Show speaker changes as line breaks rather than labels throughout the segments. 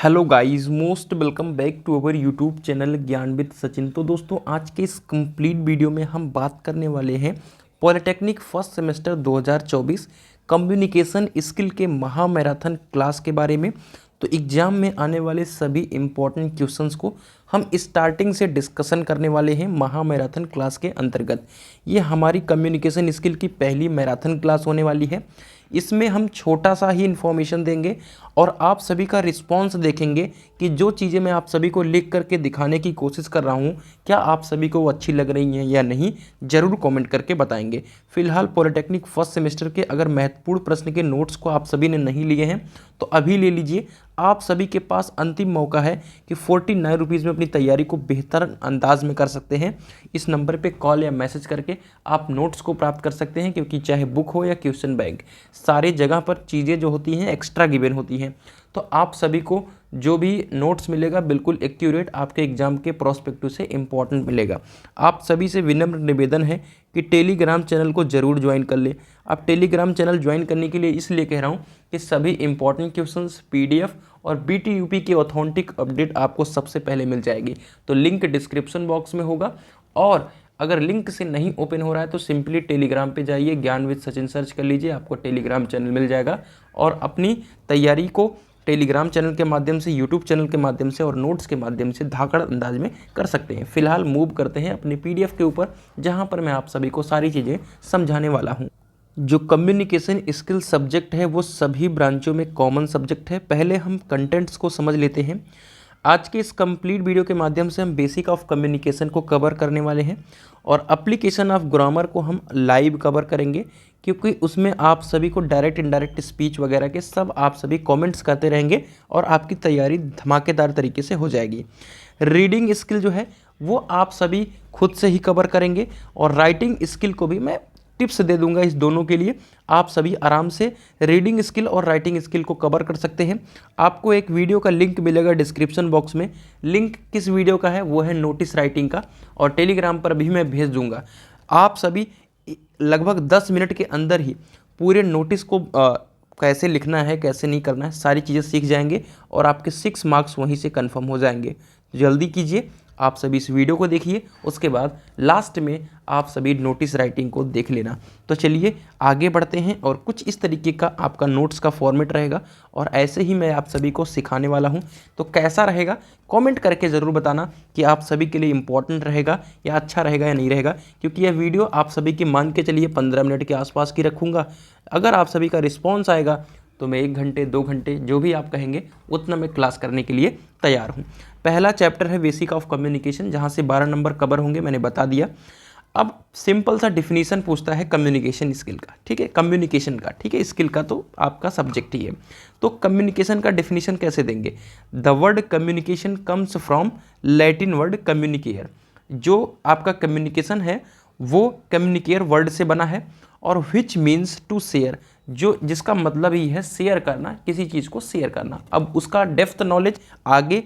Hello guys, most welcome back to our YouTube channel Gyan with Sachin. तो दोस्तों, आज के इस कंप्लीट वीडियो में हम बात करने वाले हैं polytechnic first semester 2024 communication skill के महा मैराथन क्लास के बारे में। तो एग्ज़ाम में आने वाले सभी इम्पॉर्टेंट क्वेश्चंस को हम स्टार्टिंग से डिस्कशन करने वाले हैं महा मैराथन क्लास के अंतर्गत। ये हमारी कम्युनिकेशन स्किल की पहली मैराथन क्लास होने वाली है। इसमें हम छोटा सा ही इन्फॉर्मेशन देंगे और आप सभी का रिस्पॉन्स देखेंगे कि जो चीज़ें मैं आप सभी को लिख करके दिखाने की कोशिश कर रहा हूँ, क्या आप सभी को वो अच्छी लग रही हैं या नहीं, ज़रूर कमेंट करके बताएंगे। फिलहाल पॉलिटेक्निक फर्स्ट सेमेस्टर के अगर महत्वपूर्ण प्रश्न के नोट्स को आप सभी ने नहीं लिए हैं तो अभी ले लीजिए। आप सभी के पास अंतिम मौका है कि 49 रुपीज़ में अपनी तैयारी को बेहतर अंदाज में कर सकते हैं। इस नंबर पे कॉल या मैसेज करके आप नोट्स को प्राप्त कर सकते हैं, क्योंकि चाहे बुक हो या क्वेश्चन बैंक, सारे जगह पर चीज़ें जो होती हैं एक्स्ट्रा गिवन होती हैं। तो आप सभी को जो भी नोट्स मिलेगा बिल्कुल एक्यूरेट आपके एग्जाम के प्रोस्पेक्टिव से इम्पॉर्टेंट मिलेगा। आप सभी से विनम्र निवेदन है कि टेलीग्राम चैनल को ज़रूर ज्वाइन कर ले। आप टेलीग्राम चैनल ज्वाइन करने के लिए इसलिए कह रहा हूँ कि सभी इंपॉर्टेंट क्वेश्चंस पीडीएफ और बीटीयूपी की ऑथेंटिक अपडेट आपको सबसे पहले मिल जाएगी। तो लिंक डिस्क्रिप्शन बॉक्स में होगा, और अगर लिंक से नहीं ओपन हो रहा है तो सिंपली टेलीग्राम पे जाइए, ज्ञान विद सचिन सर्च कर लीजिए, आपको टेलीग्राम चैनल मिल जाएगा। और अपनी तैयारी को टेलीग्राम चैनल के माध्यम से, यूट्यूब चैनल के माध्यम से और नोट्स के माध्यम से धाकड़ अंदाज में कर सकते हैं। फिलहाल मूव करते हैं अपने पीडीएफ के ऊपर, जहां पर मैं आप सभी को सारी चीज़ें समझाने वाला हूं। जो कम्युनिकेशन स्किल सब्जेक्ट है वो सभी ब्रांचों में कॉमन सब्जेक्ट है। पहले हम कंटेंट्स को समझ लेते हैं। आज के इस कंप्लीट वीडियो के माध्यम से हम बेसिक ऑफ कम्युनिकेशन को कवर करने वाले हैं और एप्लीकेशन ऑफ ग्रामर को हम लाइव कवर करेंगे, क्योंकि उसमें आप सभी को डायरेक्ट इनडायरेक्ट स्पीच वगैरह के सब आप सभी कमेंट्स करते रहेंगे और आपकी तैयारी धमाकेदार तरीके से हो जाएगी। रीडिंग स्किल जो है वो आप सभी खुद से ही कवर करेंगे, और राइटिंग स्किल को भी मैं टिप्स दे दूंगा इस दोनों के लिए। आप सभी आराम से रीडिंग स्किल और राइटिंग स्किल को कवर कर सकते हैं। आपको एक वीडियो का लिंक मिलेगा डिस्क्रिप्शन बॉक्स में। लिंक किस वीडियो का है? वो है नोटिस राइटिंग का, और टेलीग्राम पर भी मैं भेज दूंगा। आप सभी लगभग 10 मिनट के अंदर ही पूरे नोटिस को कैसे लिखना है, कैसे नहीं करना है, सारी चीज़ें सीख जाएंगे और आपके 6 मार्क्स वहीं से कंफर्म हो जाएंगे। जल्दी कीजिए, आप सभी इस वीडियो को देखिए, उसके बाद लास्ट में आप सभी नोटिस राइटिंग को देख लेना। तो चलिए आगे बढ़ते हैं, और कुछ इस तरीके का आपका नोट्स का फॉर्मेट रहेगा और ऐसे ही मैं आप सभी को सिखाने वाला हूं। तो कैसा रहेगा कमेंट करके ज़रूर बताना कि आप सभी के लिए इम्पॉर्टेंट रहेगा या अच्छा रहेगा या नहीं रहेगा, क्योंकि यह वीडियो आप सभी की मान के चलिए 15 मिनट के आसपास की रखूँगा। अगर आप सभी का रिस्पॉन्स आएगा तो मैं 1 घंटे 2 घंटे जो भी आप कहेंगे उतना मैं क्लास करने के लिए तैयार हूँ। पहला चैप्टर है बेसिक ऑफ कम्युनिकेशन, जहाँ से 12 नंबर कवर होंगे, मैंने बता दिया। अब सिंपल सा डिफिनीशन पूछता है कम्युनिकेशन स्किल का, ठीक है, कम्युनिकेशन का, ठीक है, स्किल का तो आपका सब्जेक्ट ही है। तो कम्युनिकेशन का डिफिनीशन कैसे देंगे? The word communication comes from Latin word communicare. जो आपका कम्युनिकेशन है वो कम्युनिकेयर वर्ड से बना है, और विच मीन्स टू शेयर, जो जिसका मतलब ही है शेयर करना, किसी चीज़ को शेयर करना। अब उसका डेप्थ नॉलेज आगे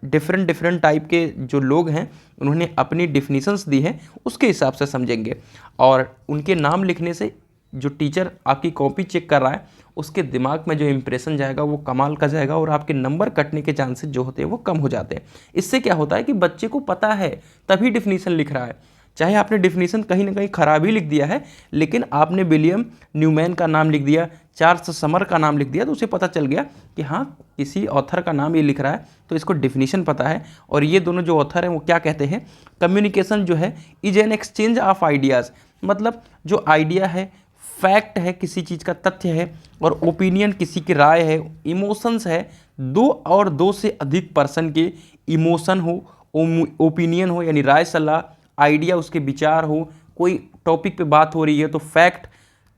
डिफरेंट टाइप के जो लोग हैं उन्होंने अपनी डिफिनीशंस दी हैं, उसके हिसाब से समझेंगे। और उनके नाम लिखने से जो टीचर आपकी कॉपी चेक कर रहा है उसके दिमाग में जो इंप्रेशन जाएगा वो कमाल का जाएगा, और आपके नंबर कटने के चांसेस जो होते हैं वो कम हो जाते हैं। इससे क्या होता है कि बच्चे को पता है तभी डिफिनीशन लिख रहा है। चाहे आपने डिफिनीशन कहीं ना कहीं खराब ही लिख दिया है, लेकिन आपने विलियम न्यूमैन का नाम लिख दिया, चार्ल्स समर का नाम लिख दिया, तो उसे पता चल गया कि हाँ किसी ऑथर का नाम ये लिख रहा है, तो इसको डिफिनीशन पता है। और ये दोनों जो ऑथर हैं वो क्या कहते हैं? कम्युनिकेशन जो है is an exchange of ideas, मतलब जो आइडिया है, फैक्ट है, किसी चीज़ का तथ्य है, और ओपिनियन किसी की राय है, इमोशंस है, दो और दो से अधिक पर्सन के इमोशन हो, ओपिनियन हो यानी राय सलाह, आइडिया उसके विचार हो, कोई टॉपिक पे बात हो रही है तो फैक्ट।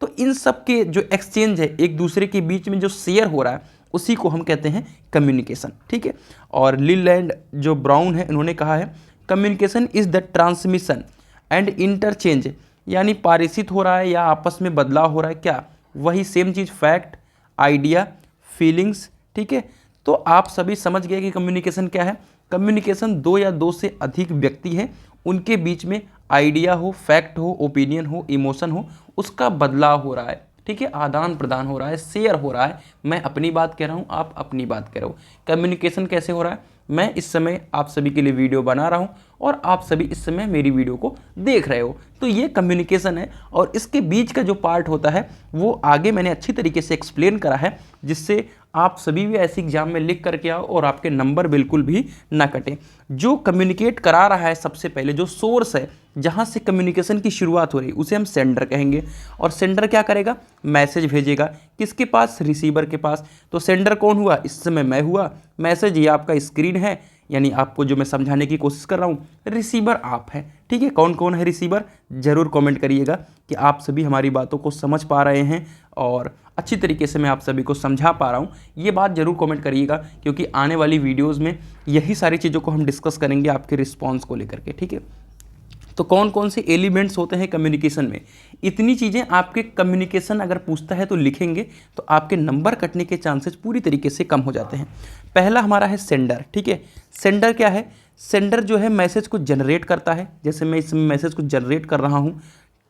तो इन सब के जो एक्सचेंज है एक दूसरे के बीच में जो शेयर हो रहा है उसी को हम कहते हैं कम्युनिकेशन, ठीक है। और लीलैंड जो ब्राउन है इन्होंने कहा है communication is the transmission and interchange, यानी पारित हो रहा है या आपस में बदलाव हो रहा है, क्या वही सेम चीज़, फैक्ट, आइडिया, फीलिंग्स, ठीक है। तो आप सभी समझ गए कि कम्युनिकेशन क्या है। कम्युनिकेशन दो या दो से अधिक व्यक्ति हैं, उनके बीच में आइडिया हो, फैक्ट हो, ओपिनियन हो, इमोशन हो, उसका बदलाव हो रहा है, ठीक है, आदान प्रदान हो रहा है, शेयर हो रहा है। मैं अपनी बात कह रहा हूँ, आप अपनी बात कह रहे हो। कम्युनिकेशन कैसे हो रहा है, मैं इस समय आप सभी के लिए वीडियो बना रहा हूँ और आप सभी इस समय मेरी वीडियो को देख रहे हो, तो ये कम्युनिकेशन है। और इसके बीच का जो पार्ट होता है वो आगे मैंने अच्छी तरीके से एक्सप्लेन करा है, जिससे आप सभी भी ऐसे एग्जाम में लिख करके आओ और आपके नंबर बिल्कुल भी ना कटें। जो कम्युनिकेट करा रहा है, सबसे पहले जो सोर्स है जहाँ से कम्युनिकेशन की शुरुआत हो रही है, उसे हम सेंडर कहेंगे। और सेंडर क्या करेगा, मैसेज भेजेगा किसके पास, रिसीवर के पास। तो सेंडर कौन हुआ, इस समय मैं हुआ। मैसेज ये आपका स्क्रीन है, यानी आपको जो मैं समझाने की कोशिश कर रहा हूँ, रिसीवर आप हैं। ठीक है, कौन कौन है रिसीवर, ज़रूर कमेंट करिएगा कि आप सभी हमारी बातों को समझ पा रहे हैं और अच्छी तरीके से मैं आप सभी को समझा पा रहा हूँ। ये बात ज़रूर कमेंट करिएगा, क्योंकि आने वाली वीडियोज़ में यही सारी चीज़ों को हम डिस्कस करेंगे आपके रिस्पॉन्स को लेकर के। ठीक है, तो कौन कौन से एलिमेंट्स होते हैं कम्युनिकेशन में, इतनी चीज़ें आपके कम्युनिकेशन अगर पूछता है तो लिखेंगे, तो आपके नंबर कटने के चांसेस पूरी तरीके से कम हो जाते हैं। पहला हमारा है सेंडर। ठीक है, सेंडर क्या है, सेंडर जो है मैसेज को जनरेट करता है। जैसे मैं इस मैसेज को जनरेट कर रहा हूँ,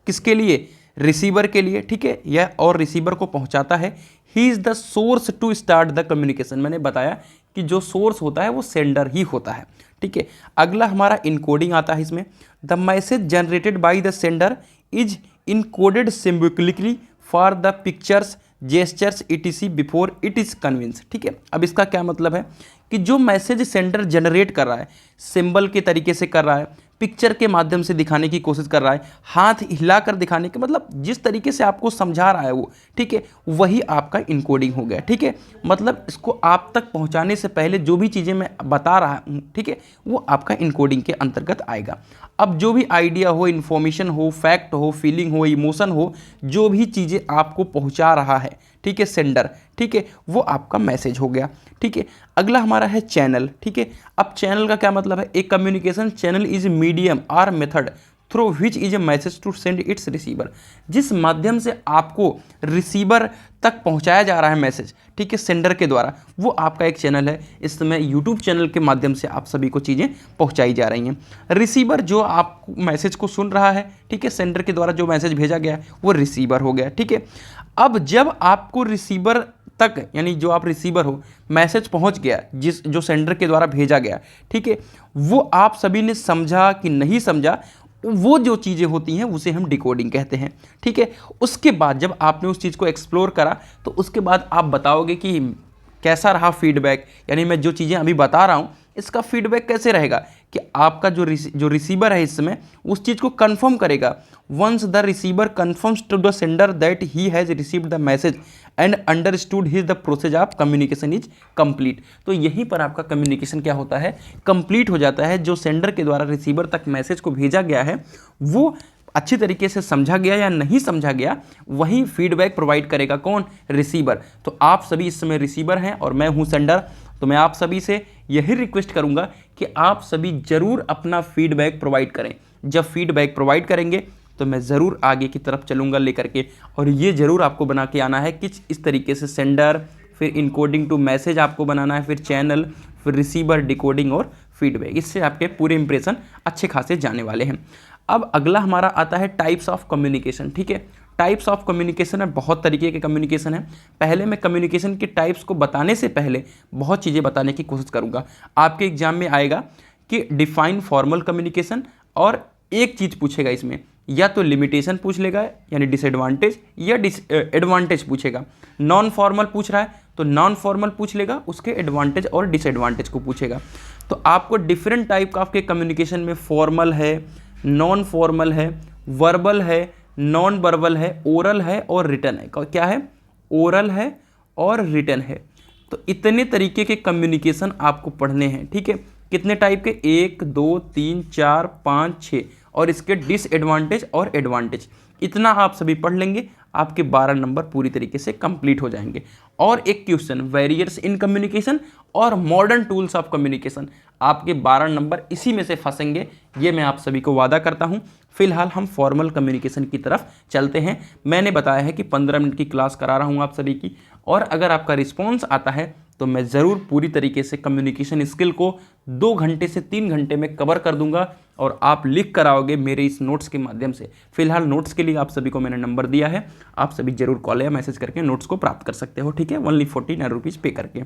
किसके लिए, रिसीवर के लिए। ठीक है, यह और रिसीवर को पहुँचाता है। He is the source to start the communication. मैंने बताया कि जो सोर्स होता है वो सेंडर ही होता है। ठीक है, अगला हमारा इनकोडिंग आता है इसमें। The message generated by the sender is encoded symbolically for the pictures, gestures etc before it is convince. ठीक है, अब इसका क्या मतलब है कि जो मैसेज सेंडर जनरेट कर रहा है, सिंबल के तरीके से कर रहा है, पिक्चर के माध्यम से दिखाने की कोशिश कर रहा है, हाथ हिलाकर दिखाने के, मतलब जिस तरीके से आपको समझा रहा है वो, ठीक है, वही आपका इनकोडिंग हो गया। ठीक है, मतलब इसको आप तक पहुंचाने से पहले जो भी चीज़ें मैं बता रहा हूँ, ठीक है, वो आपका इनकोडिंग के अंतर्गत आएगा। अब जो भी आइडिया हो, इन्फॉर्मेशन हो, फैक्ट हो, फीलिंग हो, इमोशन हो, जो भी चीज़ें आपको पहुंचा रहा है, ठीक है, सेंडर, ठीक है, वो आपका मैसेज हो गया। ठीक है, अगला हमारा है चैनल। ठीक है, अब चैनल का क्या मतलब है, एक communication channel is medium or method through which is a message to send its receiver. जिस माध्यम से आपको रिसीवर तक पहुंचाया जा रहा है मैसेज, ठीक है, सेंडर के द्वारा, वो आपका एक चैनल है। इस समय यूट्यूब चैनल के माध्यम से आप सभी को चीज़ें पहुंचाई जा रही हैं। रिसीवर जो आप मैसेज को सुन रहा है, ठीक है, सेंडर के द्वारा जो मैसेज भेजा गया है वो रिसीवर हो गया। ठीक है, अब जब आपको रिसीवर तक, यानी जो आप रिसीवर हो, मैसेज पहुंच गया जो सेंडर के द्वारा भेजा गया, ठीक है, वो आप सभी ने समझा कि नहीं समझा, वो जो चीज़ें होती हैं उसे हम डिकोडिंग कहते हैं। ठीक है, उसके बाद जब आपने उस चीज़ को एक्सप्लोर करा, तो उसके बाद आप बताओगे कि कैसा रहा फीडबैक, यानी मैं जो चीज़ें अभी बता रहा हूँ इसका फीडबैक कैसे रहेगा, कि आपका जो रिसीवर है इस समय उस चीज़ को कंफर्म करेगा। Once the receiver confirms to the sender that he has received the message and understood his the process of communication is complete. तो यहीं पर आपका कम्युनिकेशन क्या होता है, कंप्लीट हो जाता है। जो सेंडर के द्वारा रिसीवर तक मैसेज को भेजा गया है वो अच्छी तरीके से समझा गया या नहीं समझा गया, वही फीडबैक प्रोवाइड करेगा कौन, रिसीवर। तो आप सभी इस समय रिसीवर हैं और मैं हूं सेंडर। तो मैं आप सभी से यही रिक्वेस्ट करूंगा कि आप सभी ज़रूर अपना फीडबैक प्रोवाइड करें। जब फीडबैक प्रोवाइड करेंगे तो मैं ज़रूर आगे की तरफ चलूँगा लेकर के, और ये ज़रूर आपको बना के आना है कि इस तरीके से सेंडर, फिर इनकोडिंग टू मैसेज आपको बनाना है, फिर चैनल, फिर रिसीवर, डिकोडिंग और फीडबैक। इससे आपके पूरे इंप्रेशन अच्छे खासे जाने वाले हैं। अब अगला हमारा आता है टाइप्स ऑफ कम्युनिकेशन। ठीक है, टाइप्स ऑफ कम्युनिकेशन है, बहुत तरीके के कम्युनिकेशन है। पहले मैं कम्युनिकेशन के टाइप्स को बताने से पहले बहुत चीज़ें बताने की कोशिश करूँगा। आपके एग्जाम में आएगा कि डिफाइन फॉर्मल कम्युनिकेशन, और एक चीज़ पूछेगा इसमें, या तो लिमिटेशन पूछ लेगा यानी डिसएडवांटेज, या एडवांटेज पूछेगा। नॉन फॉर्मल पूछ रहा है तो नॉन फॉर्मल पूछ लेगा, उसके एडवांटेज और डिसएडवांटेज को पूछेगा। तो आपको डिफरेंट टाइप का आपके कम्युनिकेशन में फॉर्मल है, नॉन फॉर्मल है, वर्बल है, नॉन वर्बल है, ओरल है और रिटन है। क्या है, ओरल है और रिटन है। तो इतने तरीके के कम्युनिकेशन आपको पढ़ने हैं। ठीक है, कितने टाइप के, 1 2 3 4 5 6, और इसके डिसएडवांटेज और एडवांटेज, इतना आप सभी पढ़ लेंगे, आपके 12 नंबर पूरी तरीके से कंप्लीट हो जाएंगे। और एक क्वेश्चन, वेरिएट्स इन कम्युनिकेशन और मॉडर्न टूल्स ऑफ कम्युनिकेशन, आपके 12 नंबर इसी में से फंसेंगे, ये मैं आप सभी को वादा करता हूँ। फिलहाल हम फॉर्मल कम्युनिकेशन की तरफ चलते हैं। मैंने बताया है कि 15 मिनट की क्लास करा रहा हूँ आप सभी की, और अगर आपका रिस्पॉन्स आता है तो मैं ज़रूर पूरी तरीके से कम्युनिकेशन स्किल को 2 घंटे से 3 घंटे में कवर कर दूंगा और आप लिख कर आओगे मेरे इस नोट्स के माध्यम से। फिलहाल नोट्स के लिए आप सभी को मैंने नंबर दिया है, आप सभी जरूर कॉल या मैसेज करके नोट्स को प्राप्त कर सकते हो, ठीक है, ओनली 49 रुपीज़ पे करके।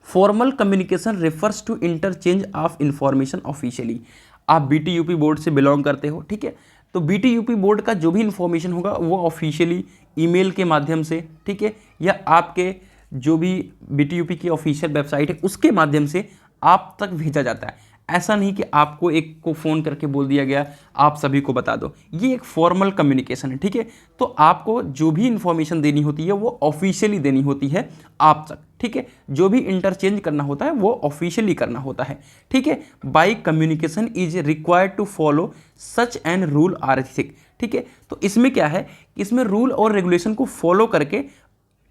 Formal communication refers to interchange of information officially. आप बीटीयूपी बोर्ड से बिलोंग करते हो, ठीक है, तो बीटीयूपी बोर्ड का जो भी इंफॉर्मेशन होगा वो ऑफिशियली ईमेल के माध्यम से, ठीक है, या आपके जो भी बीटीयूपी की ऑफिशियल वेबसाइट है उसके माध्यम से आप तक भेजा जाता है। ऐसा नहीं कि आपको एक को फ़ोन करके बोल दिया गया आप सभी को बता दो, ये एक फॉर्मल कम्युनिकेशन है, ठीक है। तो आपको जो भी इंफॉर्मेशन देनी होती है वो ऑफिशियली देनी होती है आप तक, ठीक है। जो भी इंटरचेंज करना होता है वो ऑफिशियली करना होता है, ठीक है। By communication is required to follow such an rule or ethic, ठीक है। तो इसमें क्या है, इसमें रूल और रेगुलेशन को फॉलो करके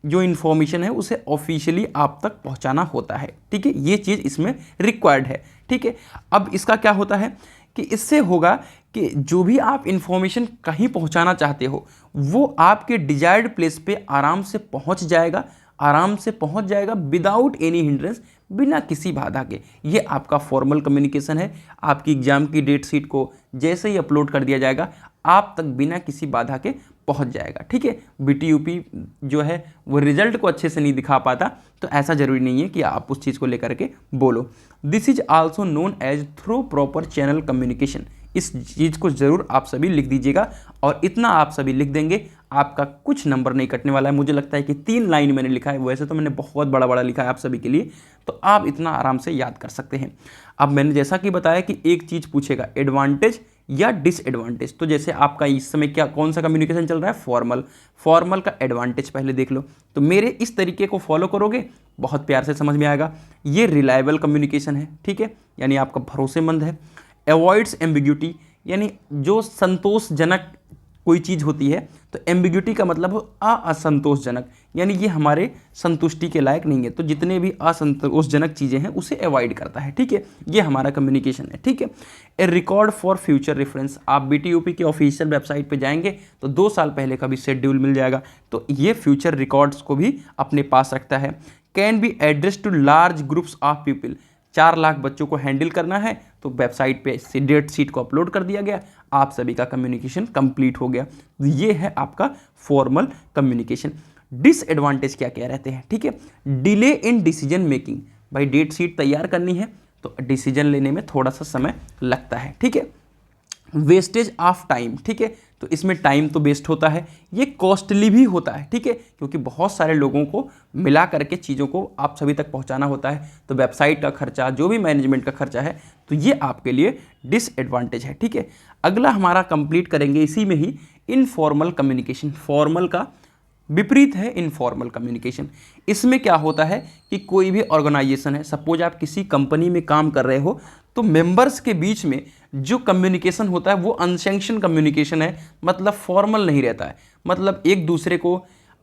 जो इन्फॉर्मेशन है उसे ऑफिशियली आप तक पहुंचाना होता है, ठीक है। ये चीज़ इसमें रिक्वायर्ड है, ठीक है। अब इसका क्या होता है कि इससे होगा कि जो भी आप इन्फॉर्मेशन कहीं पहुंचाना चाहते हो वो आपके डिजायर्ड प्लेस पे आराम से पहुंच जाएगा, आराम से पहुंच जाएगा विदाउट एनी हिंड्रेंस, बिना किसी बाधा के। ये आपका फॉर्मल कम्युनिकेशन है। आपकी एग्जाम की डेट शीट को जैसे ही अपलोड कर दिया जाएगा आप तक बिना किसी बाधा के पहुंच जाएगा, ठीक है। बीटीयूपी जो है वो रिजल्ट को अच्छे से नहीं दिखा पाता, तो ऐसा जरूरी नहीं है कि आप उस चीज़ को लेकर के बोलो। This is also known as through proper channel communication. इस चीज़ को ज़रूर आप सभी लिख दीजिएगा, और इतना आप सभी लिख देंगे आपका कुछ नंबर नहीं कटने वाला है। मुझे लगता है कि 3 लाइन मैंने लिखा है, वैसे तो मैंने बहुत बड़ा बड़ा लिखा है आप सभी के लिए, तो आप इतना आराम से याद कर सकते हैं। अब मैंने जैसा कि बताया कि एक चीज़ पूछेगा एडवांटेज या डिसएडवांटेज, तो जैसे आपका इस समय क्या कौन सा कम्युनिकेशन चल रहा है, फॉर्मल का एडवांटेज पहले देख लो। तो मेरे इस तरीके को फॉलो करोगे बहुत प्यार से समझ में आएगा। ये रिलायबल कम्युनिकेशन है, ठीक है, यानी आपका भरोसेमंद है। अवॉइड्स एम्बिग्यूटी, यानी जो संतोषजनक कोई चीज़ होती है, तो एम्बिग्यूटी का मतलब हो असंतोषजनक, यानी ये हमारे संतुष्टि के लायक नहीं है, तो जितने भी असंतोषजनक चीज़ें हैं उसे अवॉइड करता है, ठीक है। ये हमारा कम्युनिकेशन है, ठीक है। ए रिकॉर्ड फॉर फ्यूचर रेफरेंस, आप बीटीयूपी की ऑफिशियल वेबसाइट पे जाएंगे तो 2 साल पहले का भी शेड्यूल मिल जाएगा, तो ये फ्यूचर रिकॉर्ड्स को भी अपने पास रखता है। Can be address to large groups of people, 4 lakh बच्चों को हैंडल करना है तो वेबसाइट पे डेट शीट को अपलोड कर दिया गया, आप सभी का कम्युनिकेशन कंप्लीट हो गया। तो ये है आपका फॉर्मल कम्युनिकेशन। डिसएडवांटेज क्या क्या रहते हैं, ठीक है। डिले इन डिसीजन मेकिंग, भाई डेट शीट तैयार करनी है तो डिसीजन लेने में थोड़ा सा समय लगता है, ठीक है। वेस्टेज ऑफ टाइम, ठीक है, तो इसमें टाइम तो वेस्ट होता है, ये कॉस्टली भी होता है, ठीक है, क्योंकि बहुत सारे लोगों को मिला करके चीज़ों को आप सभी तक पहुंचाना होता है, तो वेबसाइट का खर्चा, जो भी मैनेजमेंट का खर्चा है, तो ये आपके लिए डिसएडवांटेज है, ठीक है। अगला हमारा कंप्लीट करेंगे इसी में ही इनफॉर्मल कम्युनिकेशन। फॉर्मल का विपरीत है इनफॉर्मल कम्युनिकेशन। इसमें क्या होता है कि कोई भी ऑर्गेनाइजेशन है, सपोज आप किसी कंपनी में काम कर रहे हो, तो मेंबर्स के बीच में जो कम्युनिकेशन होता है वो अनसैंक्शन कम्युनिकेशन है, मतलब फॉर्मल नहीं रहता है, मतलब एक दूसरे को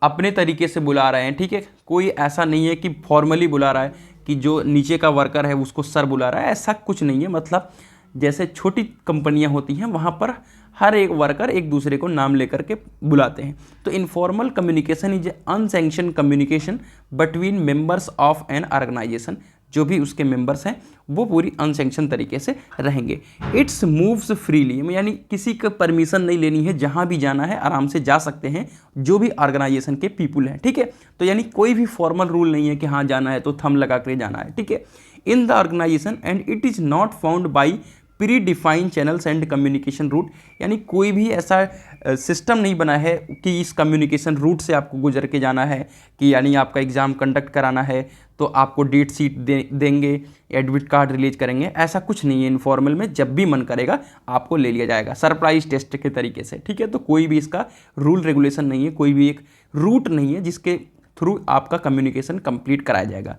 अपने तरीके से बुला रहे हैं, ठीक है। कोई ऐसा नहीं है कि फॉर्मली बुला रहा है कि जो नीचे का वर्कर है उसको सर बुला रहा है, ऐसा कुछ नहीं है। मतलब जैसे छोटी कंपनियां होती हैं वहाँ पर हर एक वर्कर एक दूसरे को नाम लेकर के बुलाते हैं। तो informal communication is unsanctioned communication between members of an organisation, जो भी उसके मेंबर्स हैं वो पूरी अनसैंक्शन तरीके से रहेंगे। इट्स मूव्स फ्रीली, यानी किसी का परमिशन नहीं लेनी है, जहाँ भी जाना है आराम से जा सकते हैं जो भी ऑर्गेनाइजेशन के पीपुल हैं, ठीक है। तो यानी कोई भी फॉर्मल रूल नहीं है कि हाँ जाना है तो थंब लगा कर जाना है, ठीक है। In the organisation and it is not found by predefined channels and communication route, यानी कोई भी ऐसा सिस्टम नहीं बना है कि इस कम्युनिकेशन रूट से आपको गुजर के जाना है, कि यानी आपका एग्ज़ाम कंडक्ट कराना है तो आपको डेट शीट देंगे, एडमिट कार्ड रिलीज करेंगे, ऐसा कुछ नहीं है। इनफॉर्मल में जब भी मन करेगा आपको ले लिया जाएगा सरप्राइज टेस्ट के तरीके से, ठीक है। तो कोई भी इसका रूल रेगुलेशन नहीं है, कोई भी एक रूट नहीं है जिसके थ्रू आपका कम्युनिकेशन कंप्लीट कराया जाएगा।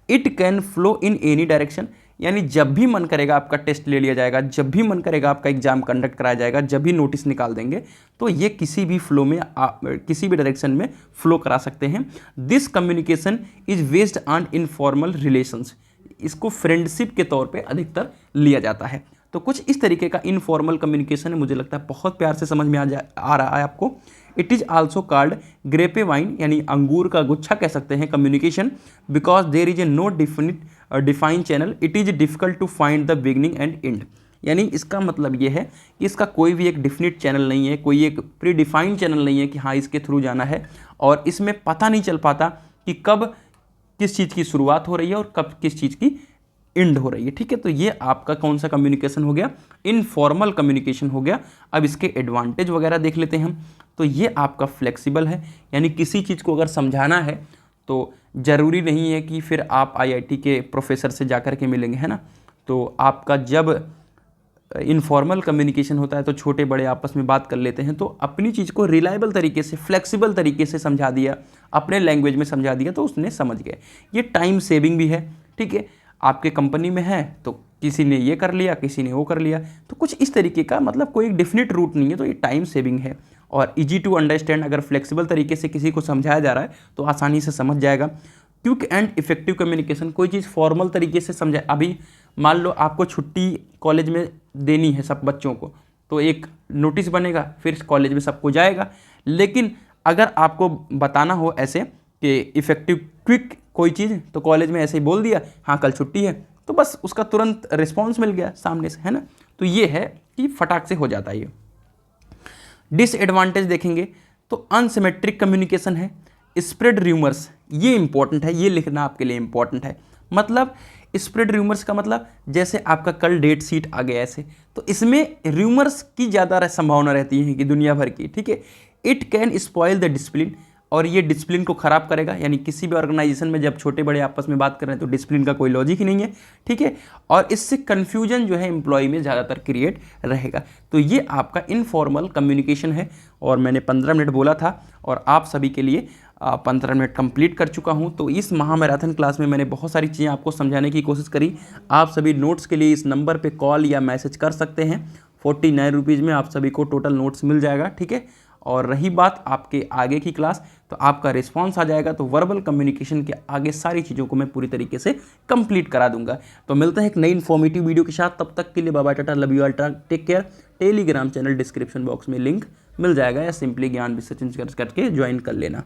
It can flow in any direction, यानी जब भी मन करेगा आपका टेस्ट ले लिया जाएगा, जब भी मन करेगा आपका एग्जाम कंडक्ट कराया जाएगा, जब भी नोटिस निकाल देंगे, तो ये किसी भी फ्लो में किसी भी डायरेक्शन में फ्लो करा सकते हैं। This communication is based on informal relations, इसको फ्रेंडशिप के तौर पे अधिकतर लिया जाता है। तो कुछ इस तरीके का इनफॉर्मल कम्युनिकेशन है, मुझे लगता है बहुत प्यार से समझ में आ रहा है आपको। It is also called grapevine यानी अंगूर का गुच्छा कह सकते हैं communication, because there is a no define channel, it is difficult to find the beginning and end. यानी इसका मतलब ये है कि इसका कोई भी एक डिफिनिट चैनल नहीं है, कोई एक प्री डिफाइंड चैनल नहीं है कि हाँ इसके थ्रू जाना है, और इसमें पता नहीं चल पाता कि कब किस चीज़ की शुरुआत हो रही है और कब किस चीज़ की एंड हो रही है। ठीक है, तो ये आपका कौन सा कम्युनिकेशन हो गया, इनफॉर्मल कम्युनिकेशन हो गया। अब इसके एडवांटेज वगैरह देख लेते हैं हम। तो ये आपका फ्लेक्सिबल है, यानी किसी चीज़ को अगर समझाना है तो ज़रूरी नहीं है कि फिर आप IIT के प्रोफेसर से जा कर के मिलेंगे, है ना। तो आपका जब इनफॉर्मल कम्युनिकेशन होता है तो छोटे बड़े आपस में बात कर लेते हैं, तो अपनी चीज़ को रिलायबल तरीके से, फ्लेक्सिबल तरीके से समझा दिया, अपने लैंग्वेज में समझा दिया तो उसने समझ गए। ये टाइम सेविंग भी है। ठीक है, आपके कंपनी में है तो किसी ने ये कर लिया, किसी ने वो कर लिया, तो कुछ इस तरीके का, मतलब कोई एक डिफिनिट रूट नहीं है, तो ये टाइम सेविंग है। और ईजी टू अंडरस्टैंड, अगर फ्लेक्सिबल तरीके से किसी को समझाया जा रहा है तो आसानी से समझ जाएगा। क्विक एंड इफेक्टिव कम्युनिकेशन, कोई चीज़ फॉर्मल तरीके से समझा, अभी मान लो आपको छुट्टी कॉलेज में देनी है सब बच्चों को, तो एक नोटिस बनेगा, फिर कॉलेज में सबको जाएगा। लेकिन अगर आपको बताना हो ऐसे कि इफेक्टिव क्विक कोई चीज़, तो कॉलेज में ऐसे ही बोल दिया हाँ कल छुट्टी है, तो बस उसका तुरंत रिस्पॉन्स मिल गया सामने से, है ना। तो ये है कि फटाक से हो जाता है ये। डिसएडवांटेज देखेंगे तो अनसिमेट्रिक कम्युनिकेशन है, स्प्रेड र्यूमर्स, ये इंपॉर्टेंट है, ये लिखना आपके लिए इंपॉर्टेंट है। मतलब स्प्रेड र्यूमर्स का मतलब जैसे आपका कल डेट शीट आ गया ऐसे, तो इसमें र्यूमर्स की ज़्यादा संभावना रहती है कि दुनिया भर की। ठीक है, it can spoil the discipline, और ये डिसिप्लिन को ख़राब करेगा। यानी किसी भी ऑर्गेनाइजेशन में जब छोटे बड़े आपस में बात कर रहे हैं तो डिसिप्लिन का कोई लॉजिक ही नहीं है। ठीक है, और इससे कन्फ्यूजन जो है एम्प्लॉय में ज़्यादातर क्रिएट रहेगा। तो ये आपका इनफॉर्मल कम्युनिकेशन है, और मैंने 15 मिनट बोला था और आप सभी के लिए 15 मिनट कंप्लीट कर चुका हूं। तो इस महामैराथन क्लास में मैंने बहुत सारी चीज़ें आपको समझाने की कोशिश करी। आप सभी नोट्स के लिए इस नंबर पे कॉल या मैसेज कर सकते हैं। 49 रुपीज़ में आप सभी को टोटल नोट्स मिल जाएगा। ठीक है, और रही बात आपके आगे की क्लास, तो आपका रिस्पांस आ जाएगा तो वर्बल कम्युनिकेशन के आगे सारी चीज़ों को मैं पूरी तरीके से कंप्लीट करा दूंगा। तो मिलते हैं एक नई इन्फॉर्मेटिव वीडियो के साथ, तब तक के लिए bye bye, tata, love you all, take care. Telegram channel description box में लिंक मिल जाएगा, या simply Gyan with Sachin search करके ज्वाइन कर लेना।